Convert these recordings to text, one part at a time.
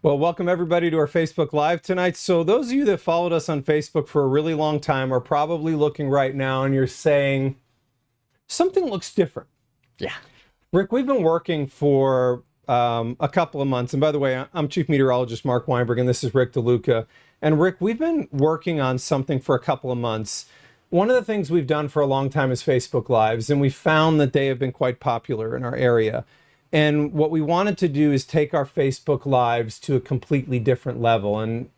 Well, welcome everybody to our Facebook Live tonight. So those of you that followed us on Facebook for a really long time are probably looking right now and you're saying, something looks different. Yeah. Rick, we've been working for a couple of months. And by the way, I'm Chief Meteorologist Marc Weinberg, and this is Rick DeLuca. And Rick, we've been working on something for a couple of months. One of the things we've done for a long time is Facebook Lives, and we found that they have been quite popular in our area. And what we wanted to do is take our Facebook Lives to a completely different level. And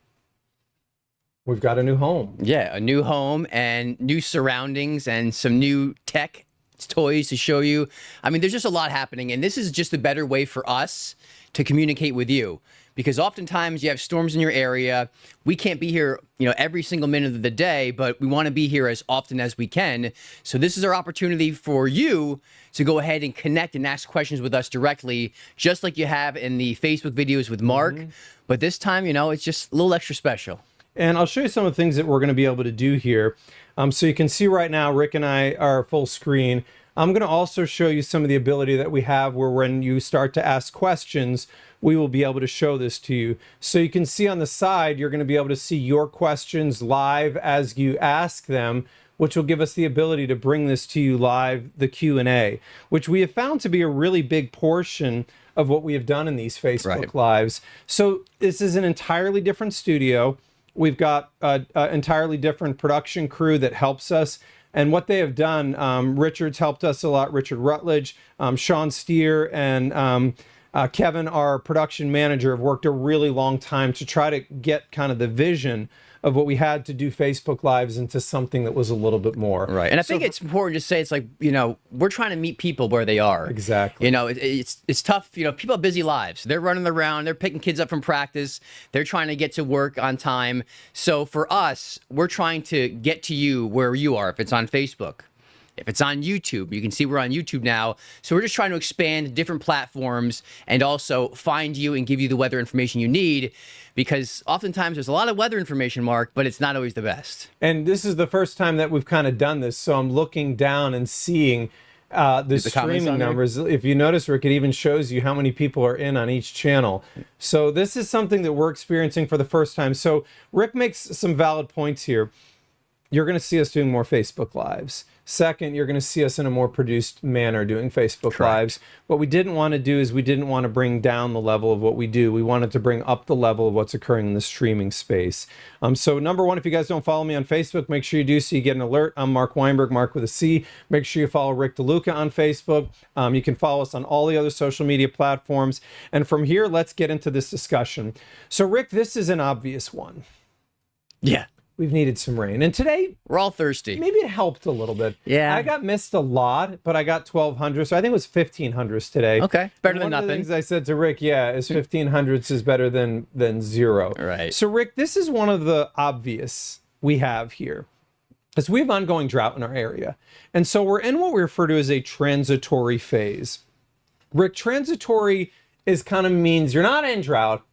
we've got a new home. Yeah, a new home and new surroundings and some new tech toys to show you. I mean, there's just a lot happening. And this is just a better way for us to communicate with you. Because oftentimes you have storms in your area. We can't be here, every single minute of the day, but we want to be here as often as we can. So this is our opportunity for you to go ahead and connect and ask questions with us directly, just like you have in the Facebook videos with Mark. But this time, it's just a little extra special. And I'll show you some of the things that we're going to be able to do here. So you can see right now, Rick and I are full screen. I'm going to also show you some of the ability that we have where when you start to ask questions, we will be able to show this to you. So you can see on the side, you're going to be able to see your questions live as you ask them, which will give us the ability to bring this to you live, the Q&A, which we have found to be a really big portion of what we have done in these Facebook Lives. So this is an entirely different studio. We've got an entirely different production crew that helps us. And what they have done, Richard's helped us a lot, Richard Rutledge, Sean Steer, and Kevin, our production manager, have worked a really long time to try to get kind of the vision of what we had to do Facebook Lives into something that was a little bit more. Right. And I think it's important to say, it's like, we're trying to meet people where they are. Exactly. It's tough. People have busy lives. They're running around. They're picking kids up from practice. They're trying to get to work on time. So for us, we're trying to get to you where you are. If it's on Facebook, if it's on YouTube, you can see we're on YouTube now. So we're just trying to expand different platforms and also find you and give you the weather information you need, because oftentimes there's a lot of weather information, Mark, but it's not always the best. And this is the first time that we've kind of done this. So I'm looking down and seeing the streaming numbers. If you notice, Rick, it even shows you how many people are in on each channel. So this is something that we're experiencing for the first time. So Rick makes some valid points here. You're going to see us doing more Facebook Lives. Second, you're going to see us in a more produced manner doing Facebook Lives. What we didn't want to do is we didn't want to bring down the level of what we do. We wanted to bring up the level of what's occurring in the streaming space. So number one, if you guys don't follow me on Facebook, make sure you do so you get an alert. I'm Marc Weinberg, Marc with a C. Make sure you follow Rick DeLuca on Facebook. You can follow us on all the other social media platforms. And from here, let's get into this discussion. So Rick, this is an obvious one. Yeah. We've needed some rain. And today, we're all thirsty. Maybe it helped a little bit. Yeah. I got missed a lot, but I got 1,200. So I think it was 1,500s today. Okay. Better than One nothing. of the things I said to Rick, is 1,500s is better than zero. Right. So Rick, this is one of the obvious we have here. Is we have ongoing drought in our area. And so we're in what we refer to as a transitory phase. Rick, transitory is kind of means you're not in drought,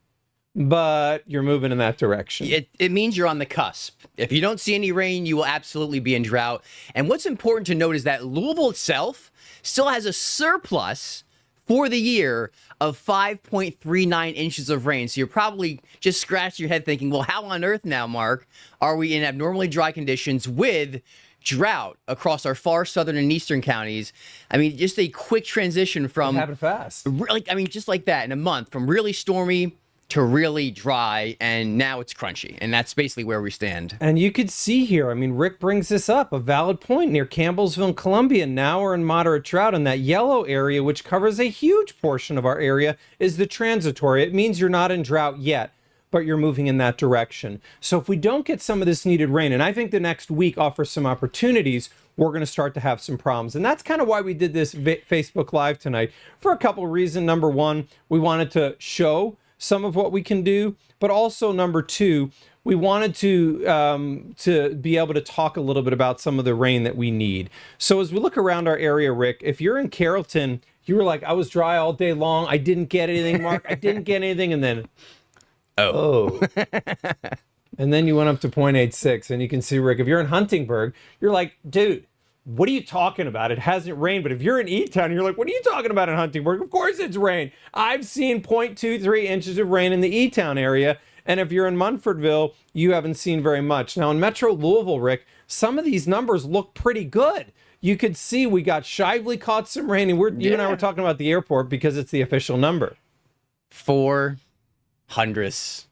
but you're moving in that direction. It means you're on the cusp. If you don't see any rain, you will absolutely be in drought. And what's important to note is that Louisville itself still has a surplus for the year of 5.39 inches of rain. So you're probably just scratching your head thinking, well, how on earth now, Mark, are we in abnormally dry conditions with drought across our far southern and eastern counties? I mean, just a quick transition from... It happened fast. Just like that in a month, from really stormy to really dry, and now it's crunchy. And that's basically where we stand. And you could see here, Rick brings this up, a valid point near Campbellsville and Columbia. Now we're in moderate drought, and that yellow area, which covers a huge portion of our area, is the transitory. It means you're not in drought yet, but you're moving in that direction. So if we don't get some of this needed rain, and I think the next week offers some opportunities, we're going to start to have some problems. And that's kind of why we did this Facebook Live tonight, for a couple of reasons. Number one, we wanted to show some of what we can do, but also number two, we wanted to be able to talk a little bit about some of the rain that we need. So as we look around our area, Rick, if you're in Carrollton, you were like, I was dry all day long. I didn't get anything, Mark. I didn't get anything. And then, oh. And then you went up to 0.86. And you can see, Rick, if you're in Huntingburg, you're like, dude, what are you talking about? It hasn't rained. But if you're in E-Town, you're like, what are you talking about in Huntingburg? Of course it's rain. I've seen 0.23 inches of rain in the E-Town area. And if you're in Munfordville, you haven't seen very much. Now in Metro Louisville, Rick, some of these numbers look pretty good. You could see we got Shively caught some rain, and you and I were talking about the airport because it's the official number. 0.04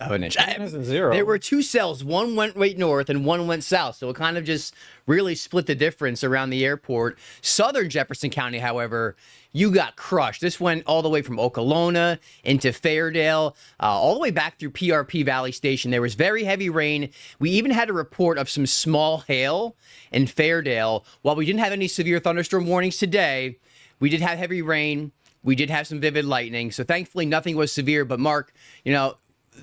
of an inch. Zero. There were two cells. One went right north and one went south. So it kind of just really split the difference around the airport. Southern Jefferson County, however, you got crushed. This went all the way from Okolona into Fairdale, all the way back through PRP Valley Station. There was very heavy rain. We even had a report of some small hail in Fairdale. While we didn't have any severe thunderstorm warnings today, we did have heavy rain. We did have some vivid lightning. So thankfully, nothing was severe. But Mark,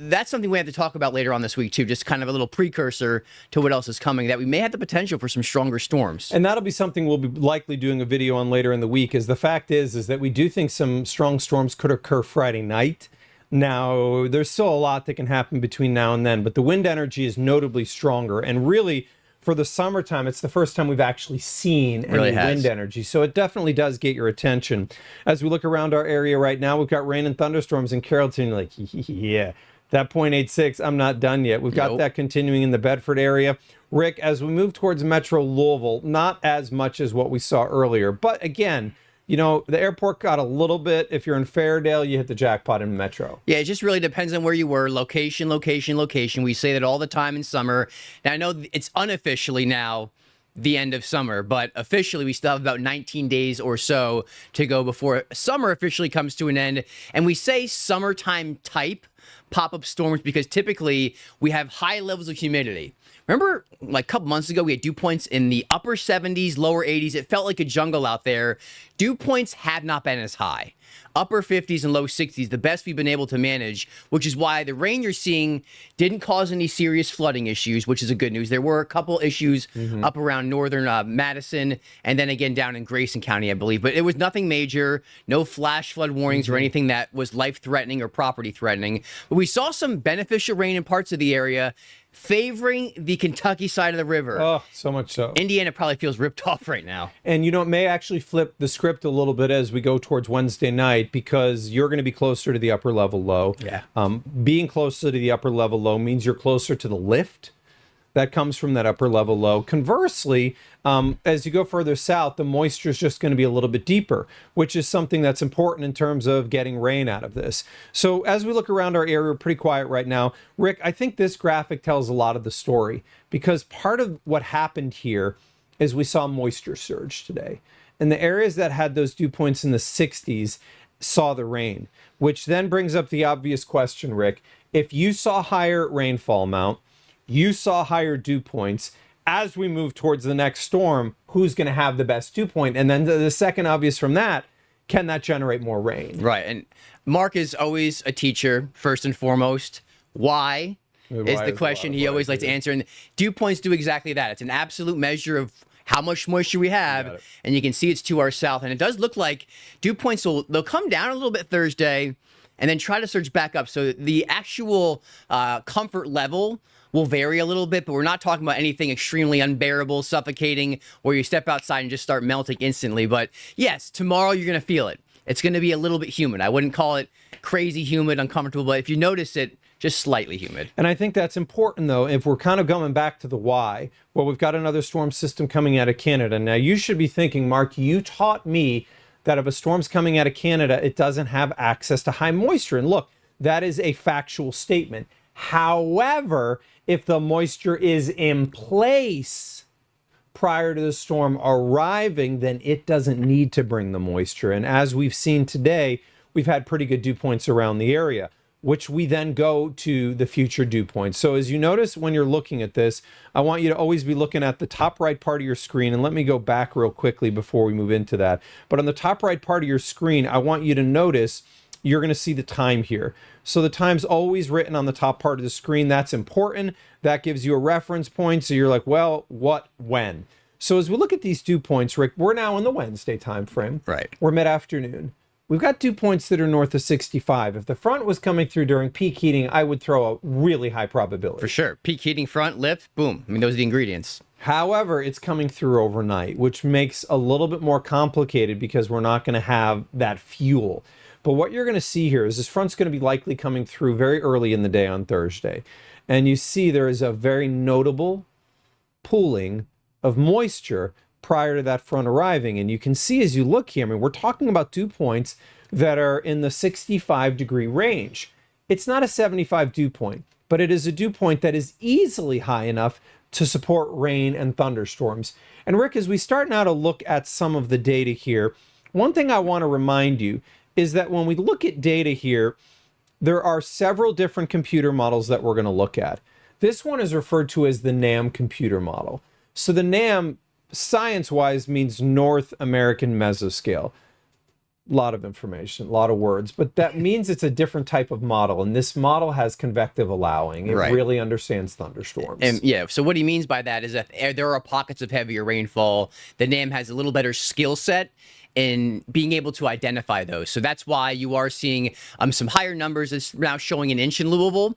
that's something we have to talk about later on this week, too. Just kind of a little precursor to what else is coming, that we may have the potential for some stronger storms. And that'll be something we'll be likely doing a video on later in the week. Is the fact is that we do think some strong storms could occur Friday night. Now, there's still a lot that can happen between now and then, but the wind energy is notably stronger. And really, for the summertime, it's the first time we've actually seen any wind energy. So it definitely does get your attention. As we look around our area right now, we've got rain and thunderstorms in Carrollton. You're like, yeah. That 0.86, I'm not done yet. We've got that continuing in the Bedford area. Rick, as we move towards Metro Louisville, not as much as what we saw earlier. But again, the airport got a little bit. If you're in Fairdale, you hit the jackpot in Metro. Yeah, it just really depends on where you were. Location, location, location. We say that all the time in summer. Now, I know it's unofficially now the end of summer, but officially we still have about 19 days or so to go before summer officially comes to an end. And we say summertime type pop-up storms because typically we have high levels of humidity. Remember, like a couple months ago, we had dew points in the upper 70s, lower 80s. It felt like a jungle out there. Dew points have not been as high. Upper 50s and low 60s, the best we've been able to manage, which is why the rain you're seeing didn't cause any serious flooding issues, which is a good news. There were a couple issues up around northern Madison and then again down in Grayson County, I believe. But it was nothing major, no flash flood warnings or anything that was life-threatening or property-threatening. But we saw some beneficial rain in parts of the area favoring the Kentucky side of the river. Oh, so much so. Indiana probably feels ripped off right now. And it may actually flip the script a little bit as we go towards Wednesday night because you're going to be closer to the upper level low. Yeah. Being closer to the upper level low means you're closer to the lift that comes from that upper level low. Conversely, as you go further south, the moisture is just going to be a little bit deeper, which is something that's important in terms of getting rain out of this. So as we look around our area, we're pretty quiet right now. Rick, I think this graphic tells a lot of the story because part of what happened here is we saw moisture surge today. And the areas that had those dew points in the 60s saw the rain, which then brings up the obvious question, Rick. If you saw higher rainfall amount, you saw higher dew points. As we move towards the next storm, who's going to have the best dew point? And then the second obvious from that, can that generate more rain? Right. And Mark is always a teacher, first and foremost. Why is the question he always likes to answer. And dew points do exactly that. It's an absolute measure of how much moisture we have. And you can see it's to our south. And it does look like dew points, they'll come down a little bit Thursday and then try to surge back up. So the actual comfort level will vary a little bit, but we're not talking about anything extremely unbearable, suffocating, where you step outside and just start melting instantly. But yes, tomorrow you're going to feel it. It's going to be a little bit humid. I wouldn't call it crazy humid, uncomfortable, but if you notice it, just slightly humid. And I think that's important, though, if we're kind of going back to the why. Well, we've got another storm system coming out of Canada. Now, you should be thinking, Mark, you taught me that if a storm's coming out of Canada, it doesn't have access to high moisture. And look, that is a factual statement. However, if the moisture is in place prior to the storm arriving, then it doesn't need to bring the moisture. And as we've seen today, we've had pretty good dew points around the area, which we then go to the future dew points. So as you notice when you're looking at this, I want you to always be looking at the top right part of your screen. And let me go back real quickly before we move into that. But on the top right part of your screen, I want you to notice you're going to see the time here. So the time's always written on the top part of the screen. That's important. That gives you a reference point. So you're like, well, what, when? So as we look at these dew points, Rick, we're now in the Wednesday time frame. Right. We're mid-afternoon. We've got dew points that are north of 65. If the front was coming through during peak heating, I would throw a really high probability. For sure. Peak heating front, lift, boom. I mean, those are the ingredients. However, it's coming through overnight, which makes a little bit more complicated because we're not going to have that fuel. But what you're going to see here is this front's going to be likely coming through very early in the day on Thursday. And you see there is a very notable pooling of moisture prior to that front arriving. And you can see as you look here, I mean, we're talking about dew points that are in the 65-degree range. It's not a 75 dew point, but it is a dew point that is easily high enough to support rain and thunderstorms. And Rick, as we start now to look at some of the data here, one thing I want to remind you is that when we look at data here, there are several different computer models that we're going to look at. This one is referred to as the NAM computer model. So the NAM, science-wise, means North American Mesoscale. A lot of information, a lot of words, but that means it's a different type of model. And this model has convective allowing. It really understands thunderstorms. And yeah, so what he means by that is that there are pockets of heavier rainfall. The NAM has a little better skill set in being able to identify those. So that's why you are seeing some higher numbers. It's now showing an inch in Louisville,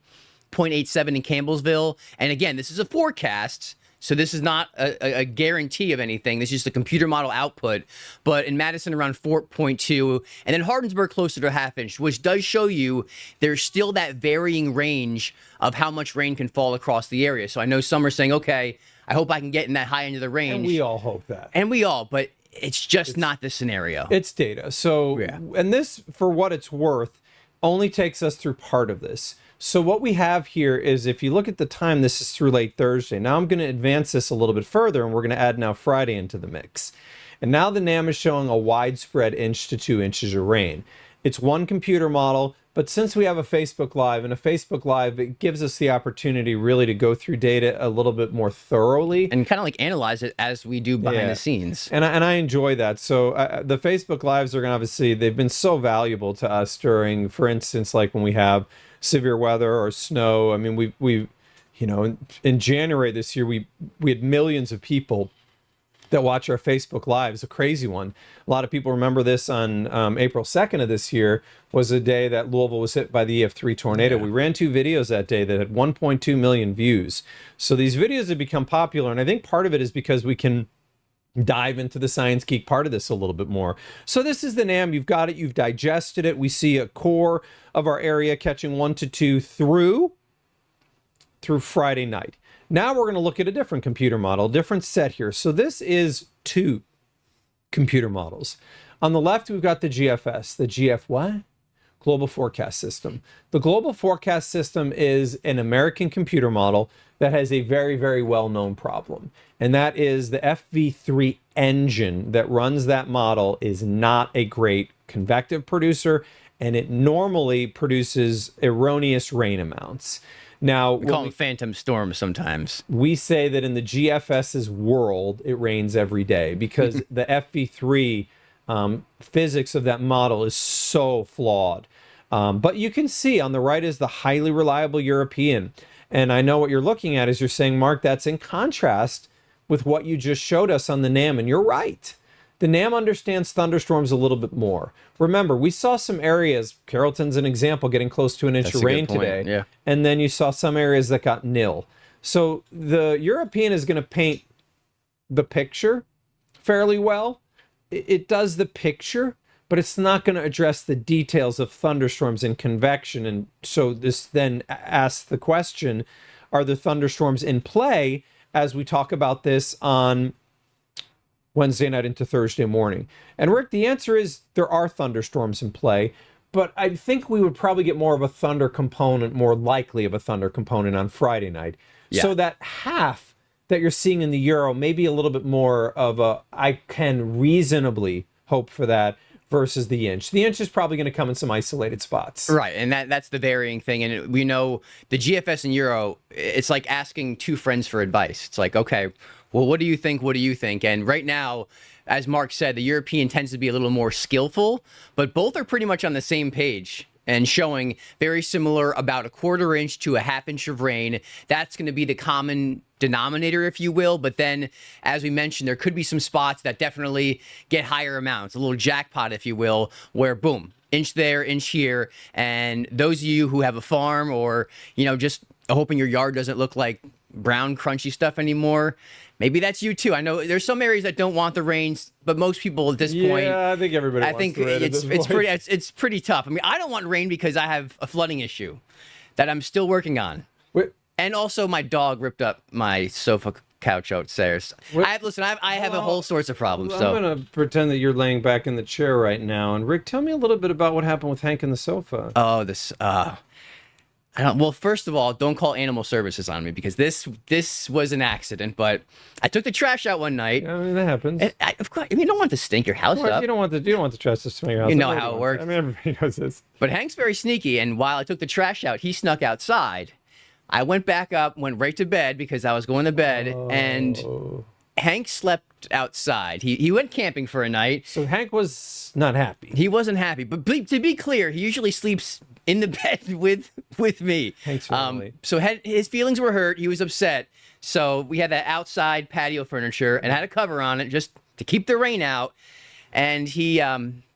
0.87 in Campbellsville. And again, this is a forecast. So this is not a guarantee of anything. This is just a computer model output. But in Madison, around 4.2. And then Hardinsburg closer to a half inch, which does show you there's still that varying range of how much rain can fall across the area. So I know some are saying, okay, I hope I can get in that high end of the range. And we all hope that. And we all, but it's just not the scenario. It's data. So, and this, for what it's worth, only takes us through part of this. So what we have here is, if you look at the time, this is through late Thursday. Now I'm going to advance this a little bit further, and we're going to add now Friday into the mix. And now the NAM is showing a widespread 1 to 2 inches of rain. It's one computer model, but since we have a Facebook Live, and a Facebook Live, it gives us the opportunity really to go through data a little bit more thoroughly. And kind of like analyze it as we do behind the scenes. And I enjoy that. So the Facebook Lives are going to obviously, they've been so valuable to us during, for instance, like when we have severe weather or snow. I mean, we you know, in January this year, we had millions of people that watch our Facebook Lives, a crazy one. A lot of people remember this on April 2nd of this year was a day that Louisville was hit by the EF3 tornado. We ran 2 videos that day that had 1.2 million views. So these videos have become popular, and I think part of it is because we can dive into the Science Geek part of this a little bit more. So this is the NAM. You've got it. You've digested it. We see a core of our area catching 1 to 2 through Friday night. Now we're going to look at a different computer model, different set here. So this is 2 computer models. On the left, we've got the GFS, the GF what? Global Forecast System. The Global Forecast System is an American computer model that has a very, very well-known problem. And that is the FV3 engine that runs that model is not a great convective producer, and it normally produces erroneous rain amounts. Now, we call them phantom storms sometimes. We say that in the GFS's world, it rains every day because the FV3 physics of that model is so flawed. But you can see on the right is the highly reliable European. And I know what you're looking at is you're saying, Mark, that's in contrast with what you just showed us on the NAM. And you're right. The NAM understands thunderstorms a little bit more. Remember, we saw some areas, Carrollton's an example, getting close to an inch of rain today. Yeah. And then you saw some areas that got nil. So the European is going to paint the picture fairly well. It does the picture, but it's not going to address the details of thunderstorms and convection. And so this then asks the question, are the thunderstorms in play as we talk about this on Wednesday night into Thursday morning? And Rick, the answer is there are thunderstorms in play, but I think we would probably get more of a thunder component, more likely of a thunder component on Friday night. Yeah. So that half that you're seeing in the Euro, maybe a little bit more of a, I can reasonably hope for that versus the inch. The inch is probably going to come in some isolated spots. Right, and that's the varying thing. And we know the GFS and Euro, it's like asking 2 friends for advice. It's like, okay, well, what do you think? What do you think? And right now, as Mark said, the European tends to be a little more skillful, but both are pretty much on the same page and showing very similar, about a 1/4 inch to a 1/2 inch of rain. That's going to be the common denominator, if you will. But then, as we mentioned, there could be some spots that definitely get higher amounts, a little jackpot, if you will, where boom, inch there, inch here. And those of you who have a farm or, you know, just hoping your yard doesn't look like brown, crunchy stuff anymore, Maybe that's you too. I know there's some areas that don't want the rains, but most people at this point, Yeah, I think everybody wants the rain at this point. it's pretty tough. I mean, I don't want rain because I have a flooding issue that I'm still working on. And also, my dog ripped up my sofa couch upstairs. I have a whole sorts of problems. So I'm gonna pretend that you're laying back in the chair right now. And Rick, tell me a little bit about what happened with Hank and the sofa. Oh, this. I don't. Well, first of all, don't call animal services on me because this was an accident. But I took the trash out one night. I mean, that happens. And of course, I mean, you don't want to stink your house up. You don't want the trash to smell your house. You know how it works. I mean, everybody knows this. But Hank's very sneaky, and while I took the trash out, he snuck outside. I went back up, went right to bed because I was going to bed, and Hank slept outside. He went camping for a night. So Hank was not happy. He wasn't happy. But to be clear, he usually sleeps in the bed with me. Hank's family. So his feelings were hurt. He was upset. So we had that outside patio furniture and had a cover on it just to keep the rain out. And he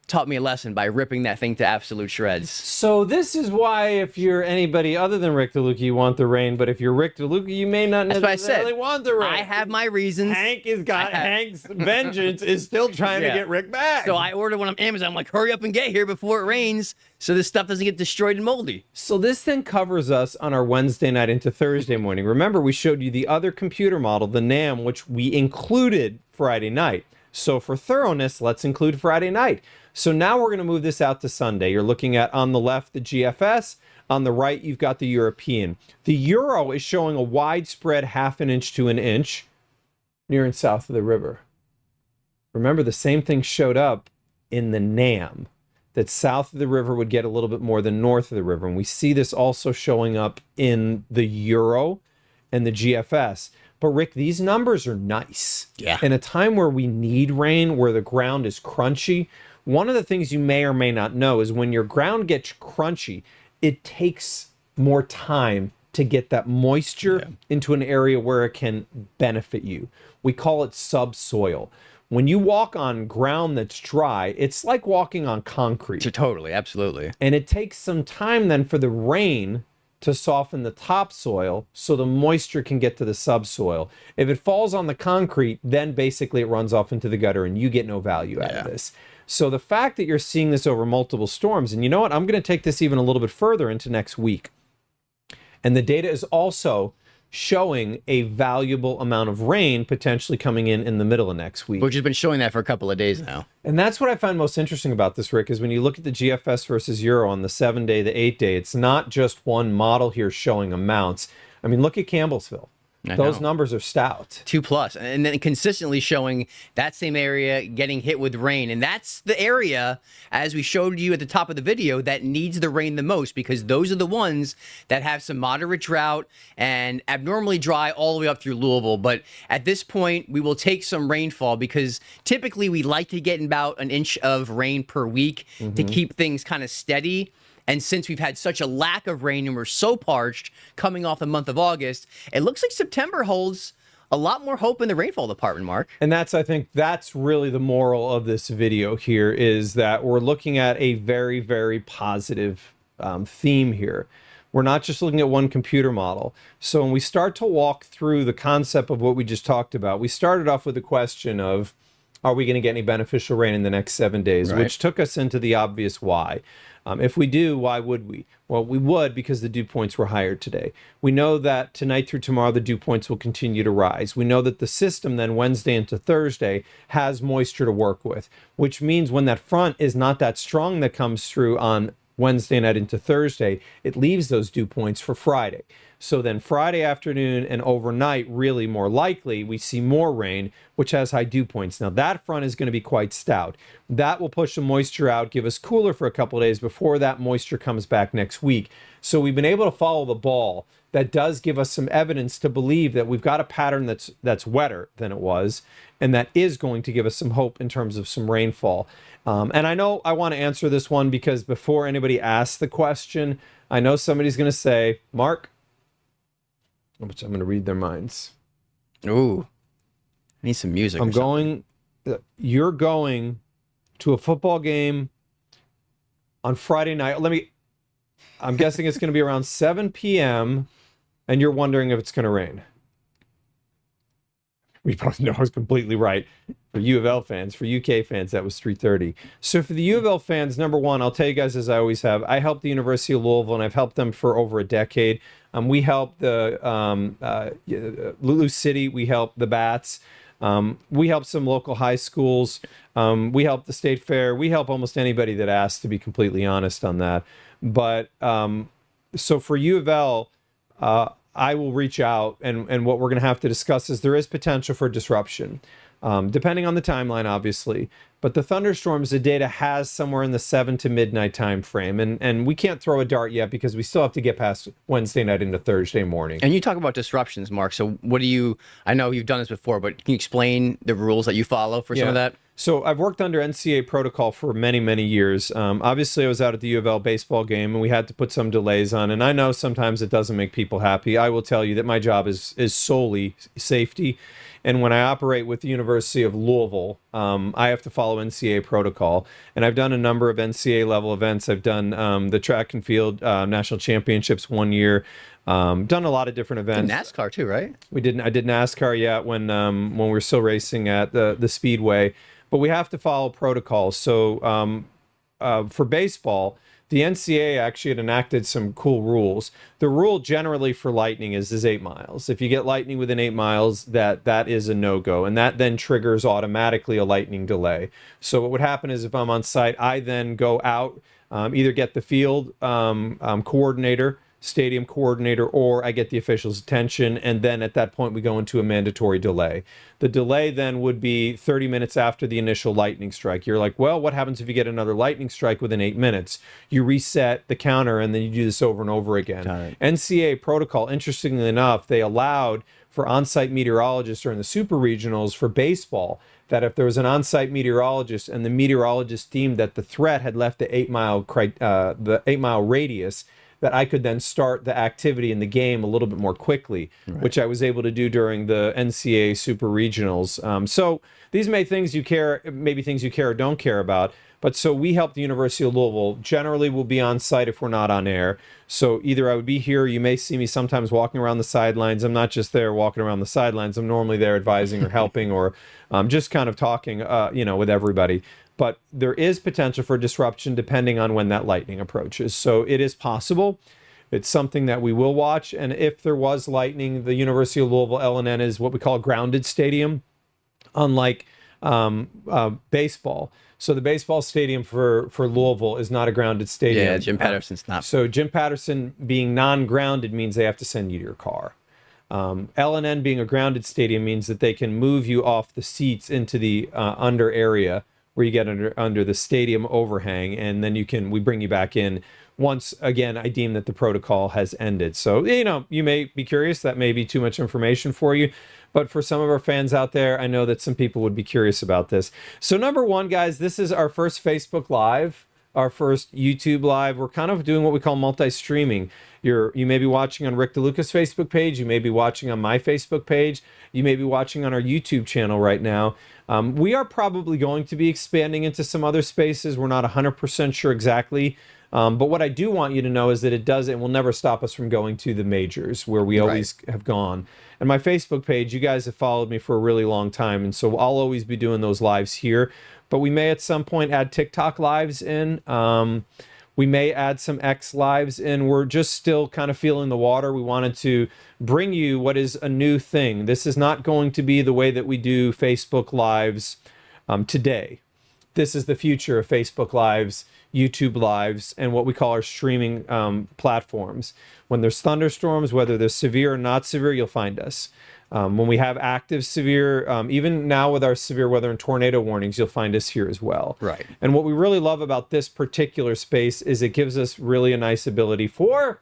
taught me a lesson by ripping that thing to absolute shreds. So this is why if you're anybody other than Rick DeLuca, you want the rain. But if you're Rick DeLuca, you may not necessarily want the rain. I have my reasons. Hank's vengeance is still trying to get Rick back. So I ordered one on Amazon. I'm like, hurry up and get here before it rains so this stuff doesn't get destroyed and moldy. So this then covers us on our Wednesday night into Thursday morning. Remember, we showed you the other computer model, the NAM, which we included Friday night. So for thoroughness, let's include Friday night. So now we're going to move this out to Sunday. You're looking at, on the left, the GFS. On the right, you've got the European. The Euro is showing a widespread 1/2 inch to an inch near and south of the river. Remember, the same thing showed up in the NAM, that south of the river would get a little bit more than north of the river. And we see this also showing up in the Euro and the GFS. But Rick, these numbers are nice. Yeah. In a time where we need rain, where the ground is crunchy, one of the things you may or may not know is when your ground gets crunchy, it takes more time to get that moisture into an area where it can benefit you. We call it subsoil. When you walk on ground that's dry, it's like walking on concrete. Totally, absolutely. And it takes some time then for the rain to soften the topsoil so the moisture can get to the subsoil. If it falls on the concrete, then basically it runs off into the gutter and you get no value out of this. So the fact that you're seeing this over multiple storms, and you know what, I'm going to take this even a little bit further into next week. And the data is also showing a valuable amount of rain potentially coming in the middle of next week. Which has been showing that for a couple of days now. And that's what I find most interesting about this, Rick, is when you look at the GFS versus Euro on the 7-day, the 8-day, it's not just one model here showing amounts. I mean, look at Campbellsville. Those numbers are stout. 2+, and then consistently showing that same area getting hit with rain. And that's the area, as we showed you at the top of the video, that needs the rain the most, because those are the ones that have some moderate drought and abnormally dry all the way up through Louisville. But at this point, we will take some rainfall because typically we like to get about an inch of rain per week to keep things kind of steady. And since we've had such a lack of rain and we're so parched coming off the month of August, it looks like September holds a lot more hope in the rainfall department, Mark. And I think that's really the moral of this video here, is that we're looking at a very, very positive theme here. We're not just looking at one computer model. So when we start to walk through the concept of what we just talked about, we started off with the question of, are we going to get any beneficial rain in the next 7 days? Right. Which took us into the obvious why. If we do, why would we? Well, we would because the dew points were higher today. We know that tonight through tomorrow, the dew points will continue to rise. We know that the system then Wednesday into Thursday has moisture to work with, which means when that front is not that strong that comes through on Wednesday night into Thursday, it leaves those dew points for Friday. So then Friday afternoon and overnight, really more likely, we see more rain, which has high dew points. Now that front is going to be quite stout. That will push the moisture out, give us cooler for a couple of days before that moisture comes back next week. So we've been able to follow the ball. That does give us some evidence to believe that we've got a pattern that's wetter than it was, and that is going to give us some hope in terms of some rainfall. And I know I want to answer this one because before anybody asks the question, I know somebody's going to say, Mark, which I'm going to read their minds. Ooh, I need some music. You're going to a football game on Friday night. I'm guessing it's going to be around 7 p.m. and you're wondering if it's going to rain. we both know I was completely right. For U of L fans, for UK fans, that was 3:30. So for the U of L fans, number one, I'll tell you guys as I always have, I helped the University of Louisville, and I've helped them for over a decade. We helped the Lulu City, we helped the Bats, we help some local high schools, we help the State Fair, we help almost anybody that asks, to be completely honest on that. But so for U of L, I will reach out, and what we're going to have to discuss is there is potential for disruption, depending on the timeline, obviously. But the thunderstorms, the data has somewhere in the 7 to midnight time frame, and we can't throw a dart yet because we still have to get past Wednesday night into Thursday morning. And you talk about disruptions, Mark. So what do you? I know you've done this before, but can you explain the rules that you follow for some of that? So I've worked under NCAA protocol for many, many years. Obviously, I was out at the U of L baseball game, and we had to put some delays on. And I know sometimes it doesn't make people happy. I will tell you that my job is solely safety. And when I operate with the University of Louisville, I have to follow NCAA protocol. And I've done a number of NCAA level events. I've done the track and field national championships one year. Done a lot of different events. And NASCAR too, right? I did NASCAR, yeah, when we were still racing at the Speedway. But we have to follow protocols. So for baseball, the NCAA actually had enacted some cool rules. The rule generally for lightning is 8 miles. If you get lightning within 8 miles, that is a no-go. And that then triggers automatically a lightning delay. So what would happen is if I'm on site, I then go out, either get the field coordinator, stadium coordinator, or I get the official's attention, and then at that point we go into a mandatory delay. The delay then would be 30 minutes after the initial lightning strike. You're like, well, what happens if you get another lightning strike within 8 minutes? You reset the counter, and then you do this over and over again. NCAA protocol, interestingly enough, they allowed for on-site meteorologists during the super regionals for baseball that if there was an on-site meteorologist and the meteorologist deemed that the threat had left the 8 mile radius, that I could then start the activity in the game a little bit more quickly, which I was able to do during the NCAA Super Regionals. So these may be things you care or don't care about. But so we help the University of Louisville. Generally, we'll be on site if we're not on air. So either I would be here, you may see me sometimes walking around the sidelines. I'm not just there walking around the sidelines. I'm normally there advising or helping or just kind of talking, with everybody. But there is potential for disruption depending on when that lightning approaches. So it is possible. It's something that we will watch. And if there was lightning, the University of Louisville LNN is what we call a grounded stadium, unlike baseball. So the baseball stadium for Louisville is not a grounded stadium. Yeah, Jim Patterson's not. So Jim Patterson being non-grounded means they have to send you to your car. LNN being a grounded stadium means that they can move you off the seats into the under area where you get under the stadium overhang, and then we bring you back in once again I deem that the protocol has ended. So, you may be curious, that may be too much information for you, but for some of our fans out there, I know that some people would be curious about this. So number one, guys, this is our first Facebook Live, our first YouTube Live. We're kind of doing what we call multi-streaming. You may be watching on Rick DeLuca's Facebook page. You may be watching on my Facebook page. You may be watching on our YouTube channel right now. We are probably going to be expanding into some other spaces. We're not 100% sure exactly. But what I do want you to know is that it will never stop us from going to the majors where we always have gone. And my Facebook page, you guys have followed me for a really long time. And so I'll always be doing those lives here. But we may at some point add TikTok lives in. We may add some X lives in. We're just still kind of feeling the water. We wanted to bring you what is a new thing. This is not going to be the way that we do Facebook lives today. This is the future of Facebook lives, YouTube lives, and what we call our streaming platforms. When there's thunderstorms, whether they're severe or not severe, you'll find us. When we have active severe, even now with our severe weather and tornado warnings, you'll find us here as well. Right. And what we really love about this particular space is it gives us really a nice ability for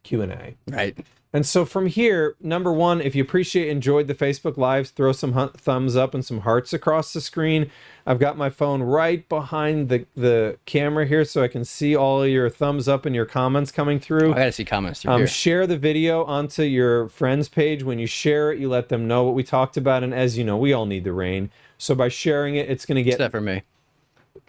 Q&A. Right. And so from here, number one, if you enjoyed the Facebook Lives, throw some thumbs up and some hearts across the screen. I've got my phone right behind the camera here so I can see all of your thumbs up and your comments coming through. I gotta see comments through here. Share the video onto your friends page. When you share it, you let them know what we talked about. And as you know, we all need the rain. So by sharing it, it's going to get... Except for me.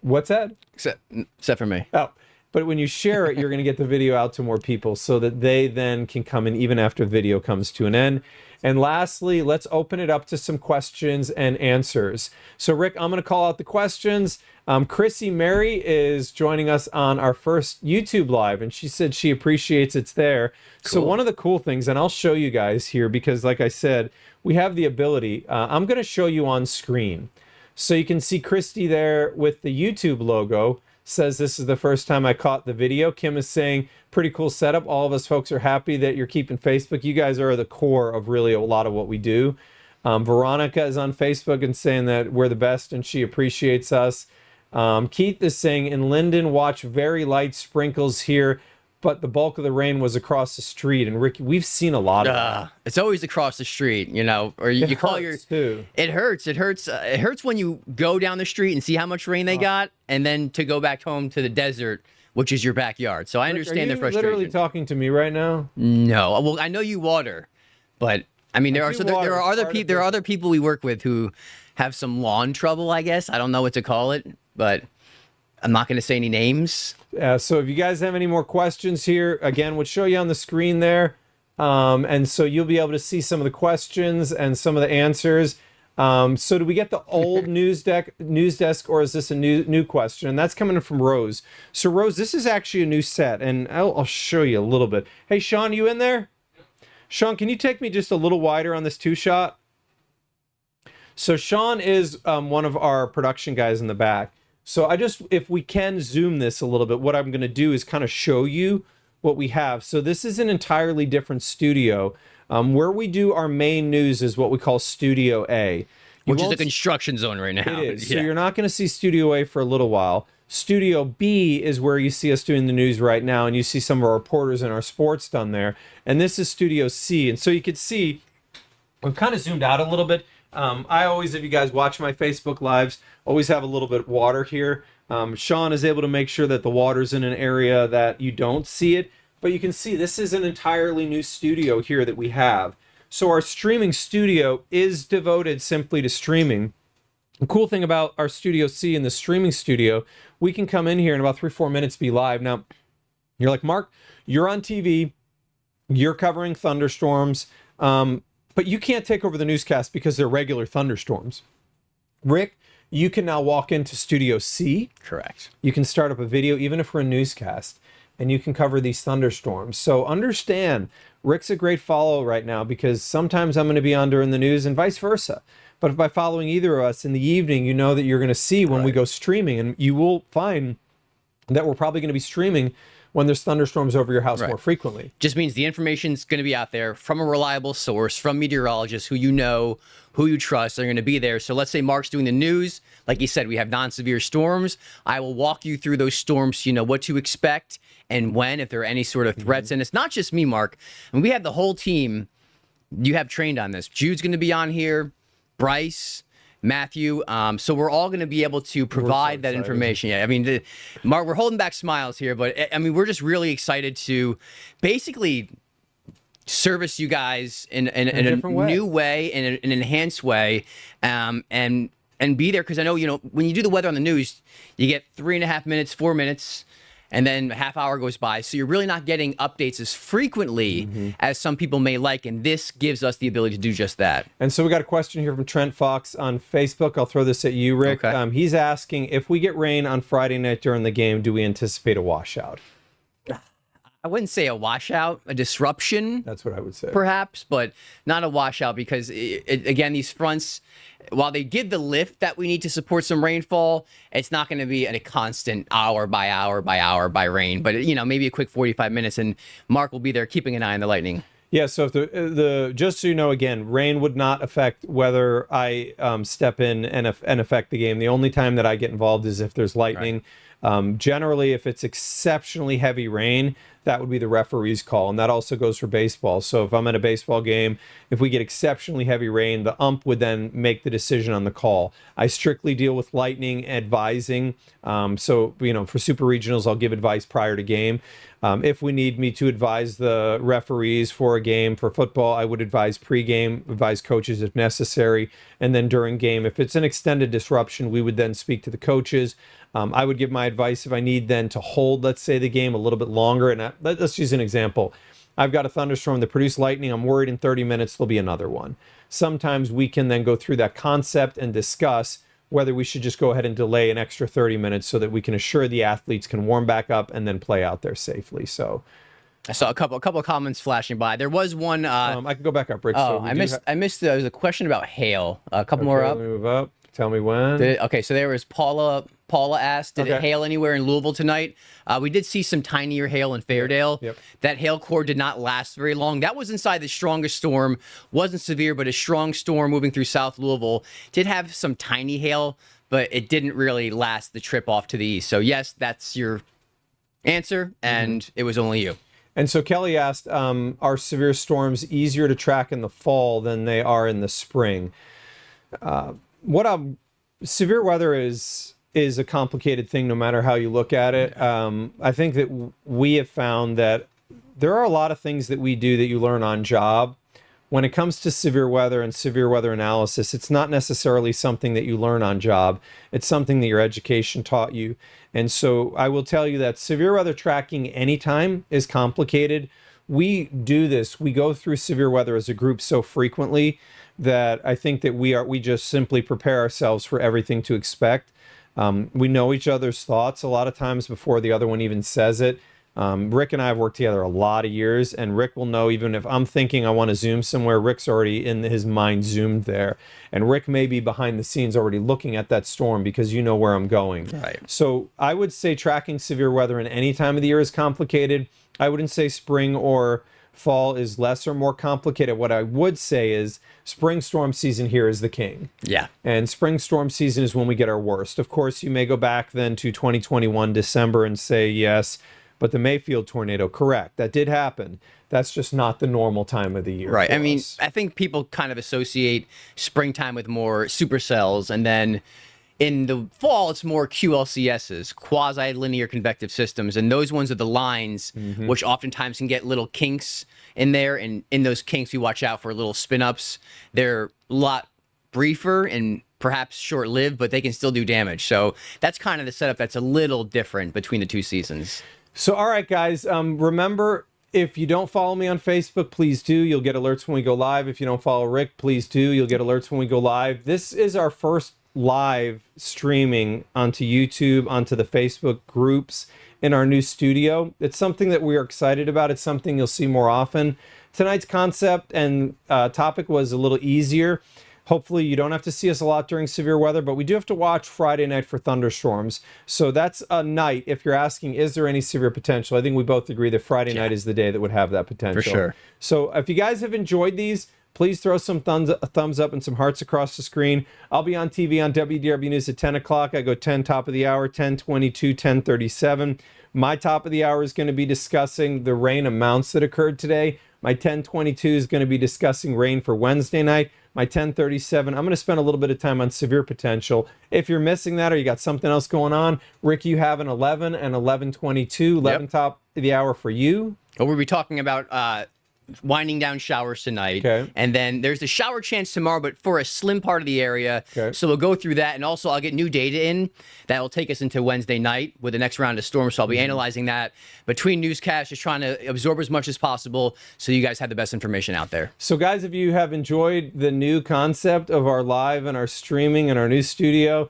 What's that? Except for me. Oh. But when you share it, you're going to get the video out to more people so that they then can come in even after the video comes to an end. And lastly, let's open it up to some questions and answers. So Rick, I'm going to call out the questions. Chrissy Mary is joining us on our first YouTube live, and she said she appreciates it's there. Cool. So one of the cool things, and I'll show you guys here because like I said, we have the ability. I'm going to show you on screen. So you can see Christy there with the YouTube logo. Says this is the first time I caught the video. Kim is saying pretty cool setup. All of us folks are happy that you're keeping Facebook. You guys are the core of really a lot of what we do. Veronica is on Facebook and saying that we're the best and she appreciates us. Keith is saying in Linden, watch very light sprinkles here, but the bulk of the rain was across the street. And Ricky, we've seen a lot of that. It's always across the street, you know, or you call your. Too. It hurts. It hurts. It hurts when you go down the street and see how much rain they got, and then to go back home to the desert, which is your backyard. So I understand the frustration. Are you literally talking to me right now? No. Well, I know you water, but I mean there are other people we work with who have some lawn trouble. I guess I don't know what to call it, but I'm not going to say any names. So if you guys have any more questions here, again, we'll show you on the screen there. And so you'll be able to see some of the questions and some of the answers. So do we get the old news desk, or is this a new question? And that's coming from Rose. So Rose, this is actually a new set, and I'll show you a little bit. Hey, Sean, you in there? Sean, can you take me just a little wider on this two shot? So Sean is one of our production guys in the back. So if we can zoom this a little bit, what I'm going to do is kind of show you what we have. So this is an entirely different studio. Where we do our main news is what we call Studio A. Which is the construction zone right now. It is. Yeah. So you're not going to see Studio A for a little while. Studio B is where you see us doing the news right now, and you see some of our reporters and our sports done there. And this is Studio C. And so you can see, we've kind of zoomed out a little bit. I always, if you guys watch my Facebook Lives, always have a little bit of water here. Sean is able to make sure that the water's in an area that you don't see it. But you can see this is an entirely new studio here that we have. So our streaming studio is devoted simply to streaming. The cool thing about our Studio C and the streaming studio, we can come in here in about 3-4 minutes, be live. Now, you're like, Mark, you're on TV, you're covering thunderstorms, but you can't take over the newscast because they're regular thunderstorms. Rick, you can now walk into Studio C. Correct. You can start up a video, even if we're a newscast, and you can cover these thunderstorms. So understand, Rick's a great follow right now because sometimes I'm going to be on during the news and vice versa. But if by following either of us in the evening, you know that you're going to see when we go streaming, and you will find that we're probably going to be streaming when there's thunderstorms over your house more frequently. Just means the information's going to be out there from a reliable source, from meteorologists who you know, who you trust. They're going to be there. So let's say Mark's doing the news. Like he said, we have non-severe storms. I will walk you through those storms so you know what to expect and when, if there are any sort of threats. And it's not just me, Mark. I mean, we have the whole team you have trained on this. Jude's going to be on here, Bryce, Matthew. So we're all going to be able to provide that information. Yeah, I mean, Mark, we're holding back smiles here, but I mean, we're just really excited to basically service you guys in a new way, in an enhanced way, and be there. Because I know, you know, when you do the weather on the news, you get 3.5 minutes, 4 minutes, and then a half hour goes by. So you're really not getting updates as frequently as some people may like. And this gives us the ability to do just that. And so we got a question here from Trent Fox on Facebook. I'll throw this at you, Rick. Okay. He's asking, if we get rain on Friday night during the game, do we anticipate a washout? I wouldn't say a washout, a disruption. That's what I would say. Perhaps, but not a washout because, again, these fronts, while they give the lift that we need to support some rainfall, it's not going to be a constant hour by hour by hour by rain. But, you know, maybe a quick 45 minutes, and Mark will be there keeping an eye on the lightning. Yeah, so if the just so you know, again, rain would not affect whether I step in and affect the game. The only time that I get involved is if there's lightning. Right. Generally, if it's exceptionally heavy rain, that would be the referee's call, and that also goes for baseball. So if I'm at a baseball game, if we get exceptionally heavy rain, the ump would then make the decision on the call. I strictly deal with lightning advising. So, you know, for super regionals, I'll give advice prior to game. If we need me to advise the referees for a game, for football, I would advise pregame, advise coaches if necessary, and then during game. If it's an extended disruption, we would then speak to the coaches. I would give my advice if I need then to hold, let's say, the game a little bit longer. And let's use an example. I've got a thunderstorm that produced lightning. I'm worried in 30 minutes there'll be another one. Sometimes we can then go through that concept and discuss whether we should just go ahead and delay an extra 30 minutes so that we can assure the athletes can warm back up and then play out there safely. So I saw a couple of comments flashing by. There was one. I can go back up, Rick. Oh, I missed. There was a question about hail. A couple more up. Let me move up. Tell me when. Okay, so there was Paula. Paula asked, did it hail anywhere in Louisville tonight? We did see some tinier hail in Fairdale. Yep. That hail core did not last very long. That was inside the strongest storm. Wasn't severe, but a strong storm moving through South Louisville. Did have some tiny hail, but it didn't really last the trip off to the east. So yes, that's your answer, and it was only you. And so Kelly asked, are severe storms easier to track in the fall than they are in the spring? Severe weather is a complicated thing no matter how you look at it. I think that we have found that there are a lot of things that we do that you learn on job. When it comes to severe weather and severe weather analysis, it's not necessarily something that you learn on job. It's something that your education taught you. And so I will tell you that severe weather tracking anytime is complicated. We do this. We go through severe weather as a group so frequently that I think that we just simply prepare ourselves for everything to expect. We know each other's thoughts a lot of times before the other one even says it. Rick and I have worked together a lot of years, and Rick will know even if I'm thinking I want to zoom somewhere, Rick's already in his mind zoomed there. And Rick may be behind the scenes already looking at that storm because you know where I'm going. Right. So I would say tracking severe weather in any time of the year is complicated. I wouldn't say spring or fall is less or more complicated. What I would say is spring storm season here is the king. Yeah. And spring storm season is when we get our worst. Of course, you may go back then to 2021 December and say, yes, but the Mayfield tornado, correct. That did happen. That's just not the normal time of the year. Right. I mean, I think people kind of associate springtime with more supercells, and then in the fall, it's more QLCSs, quasi-linear convective systems, and those ones are the lines, which oftentimes can get little kinks in there, and in those kinks, we watch out for little spin-ups. They're a lot briefer and perhaps short-lived, but they can still do damage. So that's kind of the setup that's a little different between the two seasons. So, all right, guys, remember, if you don't follow me on Facebook, please do. You'll get alerts when we go live. If you don't follow Rick, please do. You'll get alerts when we go live. This is our first live streaming onto YouTube, onto the Facebook groups in our new studio. It's something that we are excited about. It's something you'll see more often. Tonight's concept and topic was a little easier. Hopefully you don't have to see us a lot during severe weather, but we do have to watch Friday night for thunderstorms. So that's a night, if you're asking, is there any severe potential? I think we both agree that Friday night is the day that would have that potential. For sure. So if you guys have enjoyed these, please throw some thumbs up and some hearts across the screen. I'll be on TV on WDRB News at 10 o'clock. I go 10 top of the hour, 10:22, 10:37. My top of the hour is going to be discussing the rain amounts that occurred today. My 10:22 is going to be discussing rain for Wednesday night. My 10:37, I'm going to spend a little bit of time on severe potential. If you're missing that or you got something else going on, Rick, you have an 11 and 11:22, 11 top of the hour for you. Well, we'll be talking about winding down showers tonight. Okay. And then there's a shower chance tomorrow, but for a slim part of the area. Okay. So we'll go through that. And also I'll get new data in that will take us into Wednesday night with the next round of storms. So I'll be analyzing that between newscasts, just trying to absorb as much as possible so you guys have the best information out there. So guys, if you have enjoyed the new concept of our live and our streaming and our new studio,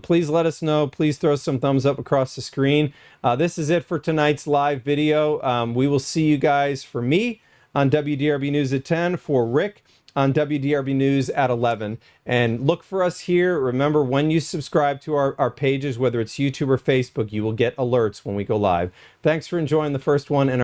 please let us know. Please throw some thumbs up across the screen. This is it for tonight's live video. We will see you guys, for me, on WDRB News at 10, for Rick on WDRB News at 11. And look for us here. Remember, when you subscribe to our pages, whether it's YouTube or Facebook, you will get alerts when we go live. Thanks for enjoying the first one. And